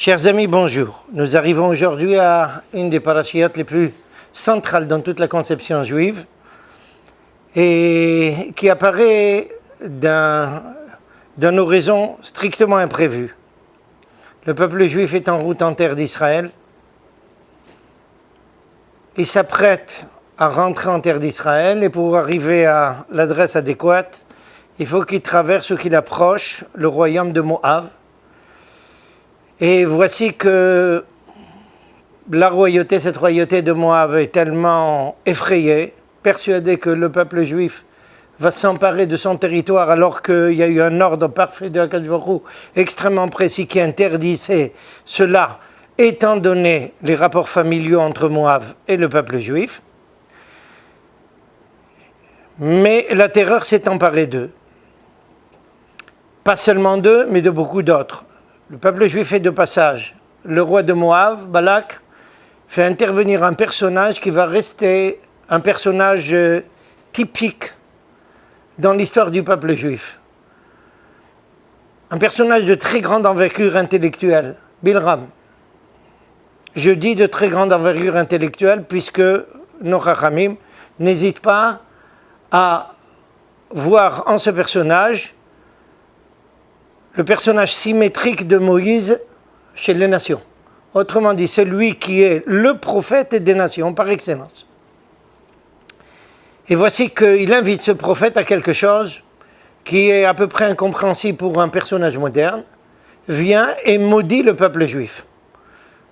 Chers amis, bonjour. Nous arrivons aujourd'hui à une des parachiotes les plus centrales dans toute la conception juive et qui apparaît d'un horizon strictement imprévu. Le peuple juif est en route en terre d'Israël. Il s'apprête à rentrer en terre d'Israël et pour arriver à l'adresse adéquate, il faut qu'il traverse ou qu'il approche le royaume de Moab. Et voici que cette royauté de Moab est tellement effrayée, persuadée que le peuple juif va s'emparer de son territoire alors qu'il y a eu un ordre parfait de Akadosh Baruch Hu extrêmement précis qui interdisait cela, étant donné les rapports familiaux entre Moab et le peuple juif. Mais la terreur s'est emparée d'eux. Pas seulement d'eux, mais de beaucoup d'autres. Le peuple juif est de passage. Le roi de Moab, Balak, fait intervenir un personnage qui va rester un personnage typique dans l'histoire du peuple juif. Un personnage de très grande envergure intellectuelle, Bilram. Je dis de très grande envergure intellectuelle puisque nos Chachamim n'hésitent pas à voir en ce personnage le personnage symétrique de Moïse chez les nations. Autrement dit, celui qui est le prophète des nations par excellence. Et voici qu'il invite ce prophète à quelque chose qui est à peu près incompréhensible pour un personnage moderne, vient et maudit le peuple juif.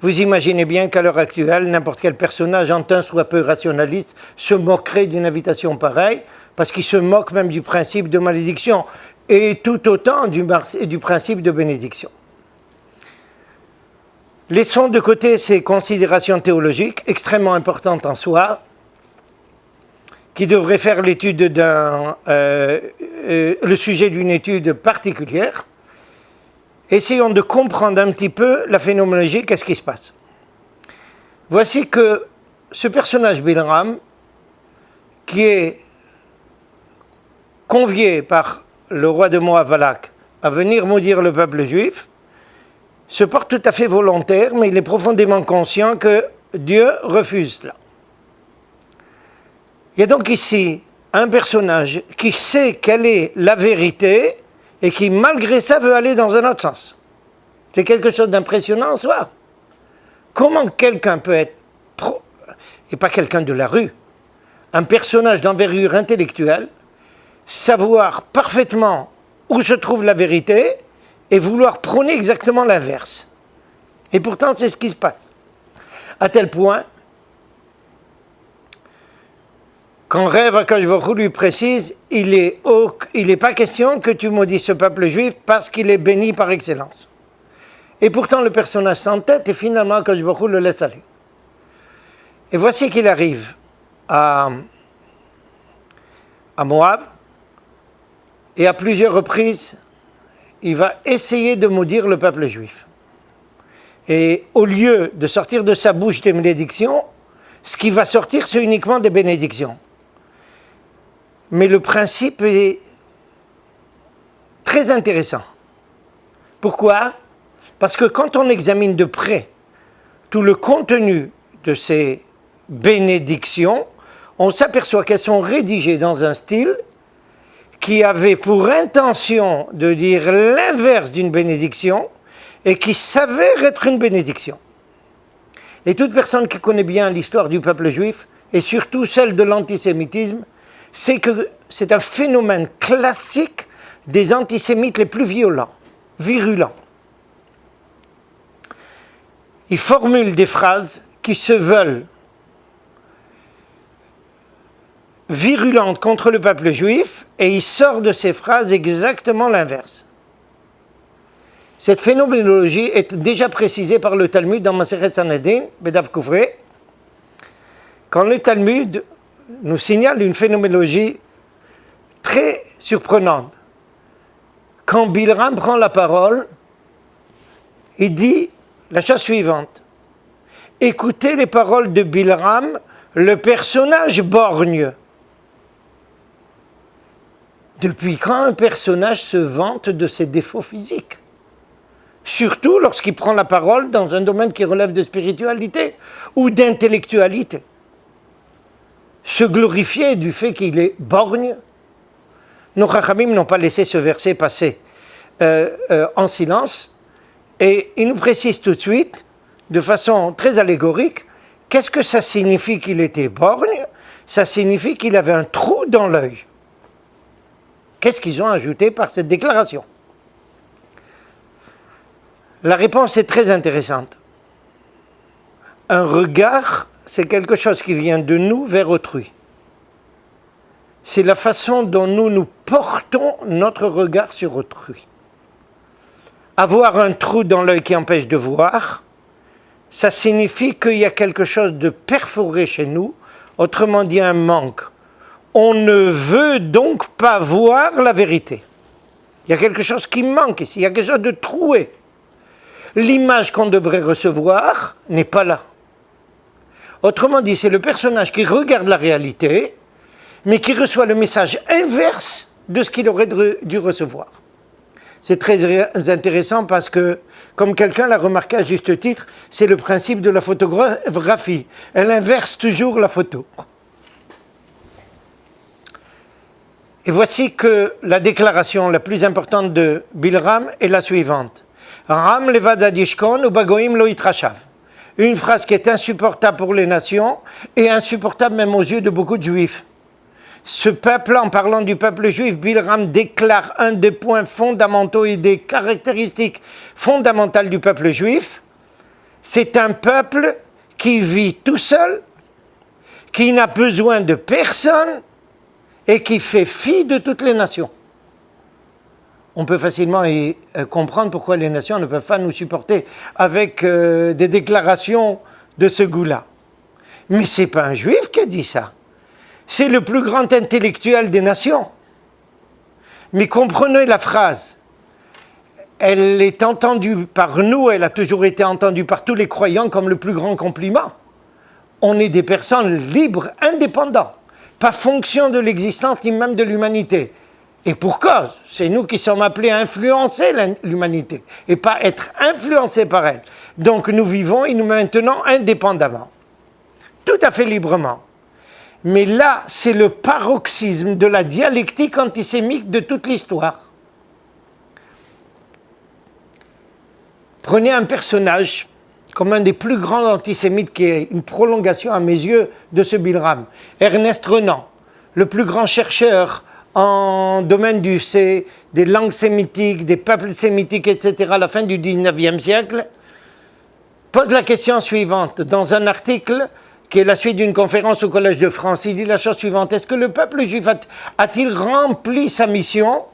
Vous imaginez bien qu'à l'heure actuelle, n'importe quel personnage, en tant soit peu rationaliste, se moquerait d'une invitation pareille, parce qu'il se moque même du principe de malédiction, et tout autant du principe de bénédiction. Laissons de côté ces considérations théologiques, extrêmement importantes en soi, qui devraient faire l'étude le sujet d'une étude particulière. Essayons de comprendre un petit peu la phénoménologie, qu'est-ce qui se passe. Voici que ce personnage Bilram, qui est convié par le roi de Moab, Balak, à venir maudire le peuple juif, se porte tout à fait volontaire, mais il est profondément conscient que Dieu refuse cela. Il y a donc ici un personnage qui sait quelle est la vérité et qui, malgré ça, veut aller dans un autre sens. C'est quelque chose d'impressionnant en soi. Comment quelqu'un peut être, et pas quelqu'un de la rue, un personnage d'envergure intellectuelle, savoir parfaitement où se trouve la vérité et vouloir prôner exactement l'inverse. Et pourtant, c'est ce qui se passe. À tel point qu'en rêve, Akadosh Baruch Hu lui précise, il n'est pas question que tu maudisses ce peuple juif parce qu'il est béni par excellence. Et pourtant, le personnage s'entête et finalement, Akadosh Baruch Hu le laisse aller. Et voici qu'il arrive à Moab, et à plusieurs reprises, il va essayer de maudire le peuple juif. Et au lieu de sortir de sa bouche des malédictions, ce qui va sortir, c'est uniquement des bénédictions. Mais le principe est très intéressant. Pourquoi ? Parce que quand on examine de près tout le contenu de ces bénédictions, on s'aperçoit qu'elles sont rédigées dans un style qui avait pour intention de dire l'inverse d'une bénédiction et qui s'avère être une bénédiction. Et toute personne qui connaît bien l'histoire du peuple juif, et surtout celle de l'antisémitisme, sait que c'est un phénomène classique des antisémites les plus violents, virulents. Ils formulent des phrases qui se veulent virulente contre le peuple juif, et il sort de ces phrases exactement l'inverse. Cette phénoménologie est déjà précisée par le Talmud dans Masechet Sanhedrin, Bedav Koufré, quand le Talmud nous signale une phénoménologie très surprenante. Quand Bilram prend la parole, il dit la chose suivante. Écoutez les paroles de Bilram, le personnage borgne. Depuis quand un personnage se vante de ses défauts physiques ? surtout lorsqu'il prend la parole dans un domaine qui relève de spiritualité ou d'intellectualité. Se glorifier du fait qu'il est borgne. Nos Chachamim n'ont pas laissé ce verset passer en silence, et ils nous précisent tout de suite, de façon très allégorique, qu'est-ce que ça signifie qu'il était borgne? Ça signifie qu'il avait un trou dans l'œil. Qu'est-ce qu'ils ont ajouté par cette déclaration? La réponse est très intéressante. Un regard, c'est quelque chose qui vient de nous vers autrui. C'est la façon dont nous portons notre regard sur autrui. Avoir un trou dans l'œil qui empêche de voir, ça signifie qu'il y a quelque chose de perforé chez nous, autrement dit un manque. On ne veut donc pas voir la vérité. Il y a quelque chose qui manque ici, il y a quelque chose de troué. L'image qu'on devrait recevoir n'est pas là. Autrement dit, c'est le personnage qui regarde la réalité, mais qui reçoit le message inverse de ce qu'il aurait dû recevoir. C'est très intéressant parce que, comme quelqu'un l'a remarqué à juste titre, c'est le principe de la photographie. Elle inverse toujours la photo. Et voici que la déclaration la plus importante de Bilram est la suivante. Ram levad adishkon ou bagoim lo itrashav. Une phrase qui est insupportable pour les nations et insupportable même aux yeux de beaucoup de juifs. Ce peuple, en parlant du peuple juif, Bilram déclare un des points fondamentaux et des caractéristiques fondamentales du peuple juif. C'est un peuple qui vit tout seul, qui n'a besoin de personne et qui fait fi de toutes les nations. On peut facilement comprendre pourquoi les nations ne peuvent pas nous supporter avec des déclarations de ce goût-là. Mais ce n'est pas un juif qui a dit ça. C'est le plus grand intellectuel des nations. Mais comprenez la phrase. Elle est entendue par nous, elle a toujours été entendue par tous les croyants comme le plus grand compliment. On est des personnes libres, indépendantes, pas fonction de l'existence ni même de l'humanité. Et pour cause, c'est nous qui sommes appelés à influencer l'humanité et pas être influencés par elle. Donc nous vivons et nous maintenons indépendamment, tout à fait librement. Mais là, c'est le paroxysme de la dialectique antisémite de toute l'histoire. Prenez un personnage comme un des plus grands antisémites qui est une prolongation à mes yeux de ce Bilram, Ernest Renan, le plus grand chercheur en domaine des langues sémitiques, des peuples sémitiques, etc., à la fin du 19e siècle, pose la question suivante dans un article qui est la suite d'une conférence au Collège de France. Il dit la chose suivante: est-ce que le peuple juif a-t-il rempli sa mission?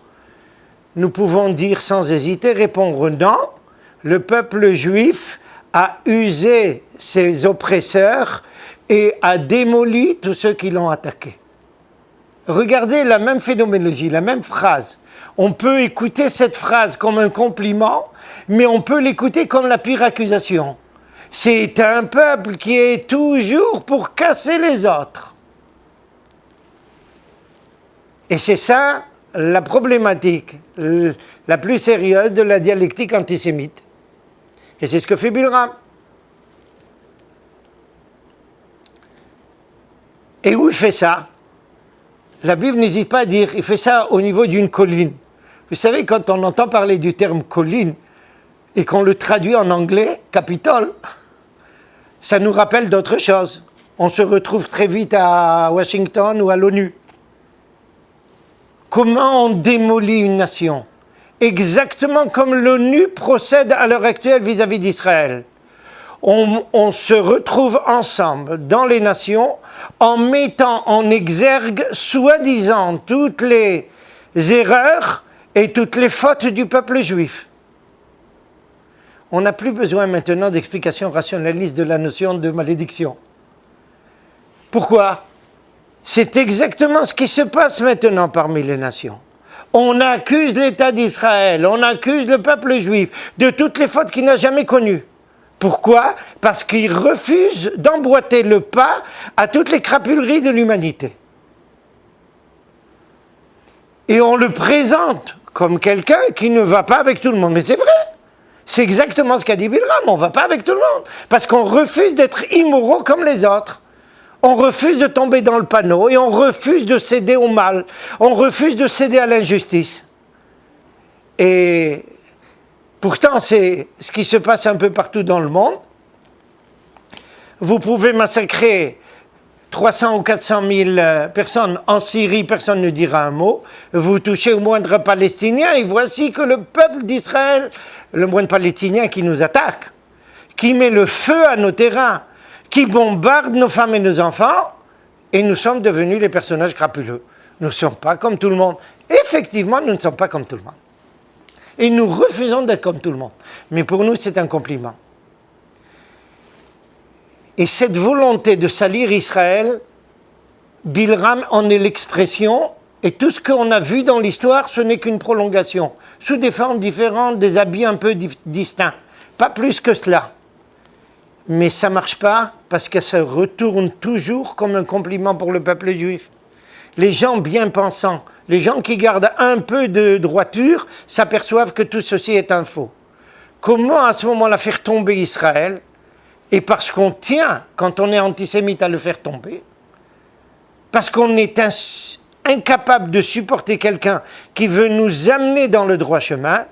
Nous pouvons dire sans hésiter, répondre non. Le peuple juif a usé ses oppresseurs et a démoli tous ceux qui l'ont attaqué. Regardez la même phénoménologie, la même phrase. On peut écouter cette phrase comme un compliment, mais on peut l'écouter comme la pire accusation. C'est un peuple qui est toujours pour casser les autres. Et c'est ça la problématique la plus sérieuse de la dialectique antisémite. Et c'est ce que fait Bilram. Et où il fait ça? La Bible n'hésite pas à dire, il fait ça au niveau d'une colline. Vous savez, quand on entend parler du terme colline et qu'on le traduit en anglais, Capitole, ça nous rappelle d'autres choses. On se retrouve très vite à Washington ou à l'ONU. Comment on démolit une nation? Exactement comme l'ONU procède à l'heure actuelle vis-à-vis d'Israël. On se retrouve ensemble dans les nations en mettant en exergue, soi-disant, toutes les erreurs et toutes les fautes du peuple juif. On n'a plus besoin maintenant d'explications rationalistes de la notion de malédiction. Pourquoi? C'est exactement ce qui se passe maintenant parmi les nations. On accuse l'État d'Israël, on accuse le peuple juif de toutes les fautes qu'il n'a jamais connues. Pourquoi? Parce qu'il refuse d'emboîter le pas à toutes les crapuleries de l'humanité. Et on le présente comme quelqu'un qui ne va pas avec tout le monde. Mais c'est vrai. C'est exactement ce qu'a dit Bilram, on ne va pas avec tout le monde, parce qu'on refuse d'être immoraux comme les autres. On refuse de tomber dans le panneau et on refuse de céder au mal, on refuse de céder à l'injustice. Et pourtant, c'est ce qui se passe un peu partout dans le monde. Vous pouvez massacrer 300 ou 400 000 personnes en Syrie, personne ne dira un mot. Vous touchez au moindre Palestinien et voici que le peuple d'Israël, le moindre Palestinien qui nous attaque, qui met le feu à nos terrains, qui bombarde nos femmes et nos enfants, et nous sommes devenus les personnages crapuleux. Nous ne sommes pas comme tout le monde. Effectivement, nous ne sommes pas comme tout le monde. Et nous refusons d'être comme tout le monde. Mais pour nous, c'est un compliment. Et cette volonté de salir Israël, Bilram en est l'expression, et tout ce qu'on a vu dans l'histoire, ce n'est qu'une prolongation, sous des formes différentes, des habits un peu distincts. Pas plus que cela. Mais ça ne marche pas parce que ça retourne toujours comme un compliment pour le peuple juif. Les gens bien pensants, les gens qui gardent un peu de droiture, s'aperçoivent que tout ceci est un faux. Comment à ce moment-là faire tomber Israël? Et parce qu'on tient, quand on est antisémite, à le faire tomber, parce qu'on est incapable de supporter quelqu'un qui veut nous amener dans le droit chemin,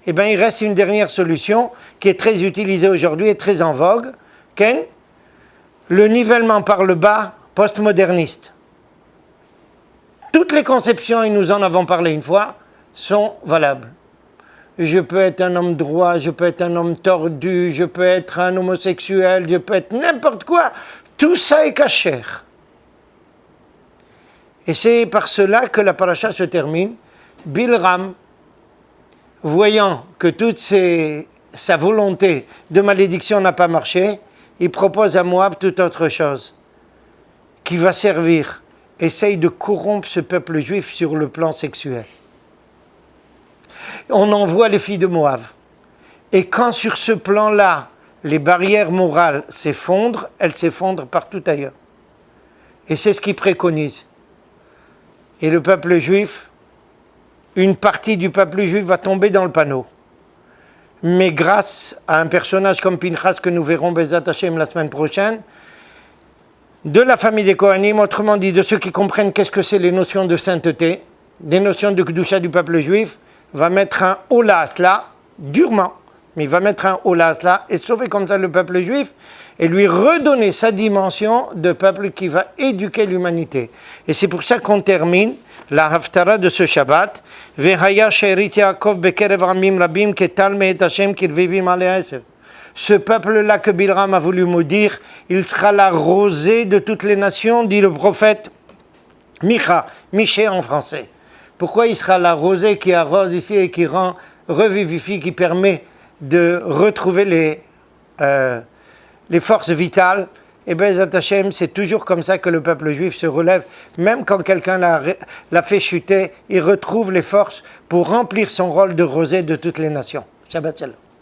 eh bien, il reste une dernière solution qui est très utilisée aujourd'hui et très en vogue. Ken, le nivellement par le bas postmoderniste. Toutes les conceptions, et nous en avons parlé une fois, sont valables. Je peux être un homme droit, je peux être un homme tordu, je peux être un homosexuel, je peux être n'importe quoi. Tout ça est cachère. Et c'est par cela que la paracha se termine. Bilram, voyant que toute sa volonté de malédiction n'a pas marché, il propose à Moab toute autre chose qui va servir. Essaye de corrompre ce peuple juif sur le plan sexuel. On envoie les filles de Moab. Et quand sur ce plan-là, les barrières morales s'effondrent, elles s'effondrent partout ailleurs. Et c'est ce qu'il préconise. Et le peuple juif, une partie du peuple juif va tomber dans le panneau. Mais grâce à un personnage comme Pinchas que nous verrons Bezat Hashem la semaine prochaine, de la famille des Kohanim, autrement dit de ceux qui comprennent qu'est-ce que c'est les notions de sainteté, des notions de Kedusha du peuple juif, va mettre un holà à cela, durement, mais il va mettre un holà à cela et sauver comme ça le peuple juif et lui redonner sa dimension de peuple qui va éduquer l'humanité. Et c'est pour ça qu'on termine la Haftara de ce Shabbat. Vehaya she'erit Yaakov bekerev amim rabim ketal me'et Hashem kirvivim alei esev. Ce peuple-là que Bilram a voulu maudire, il sera la rosée de toutes les nations, dit le prophète Micha, Miché en français. Pourquoi il sera la rosée qui arrose ici et qui revivifie, qui permet de retrouver les forces vitales? Et bien, Bezat Hashem, c'est toujours comme ça que le peuple juif se relève. Même quand quelqu'un l'a fait chuter, il retrouve les forces pour remplir son rôle de rosée de toutes les nations. Shabbat Shalom.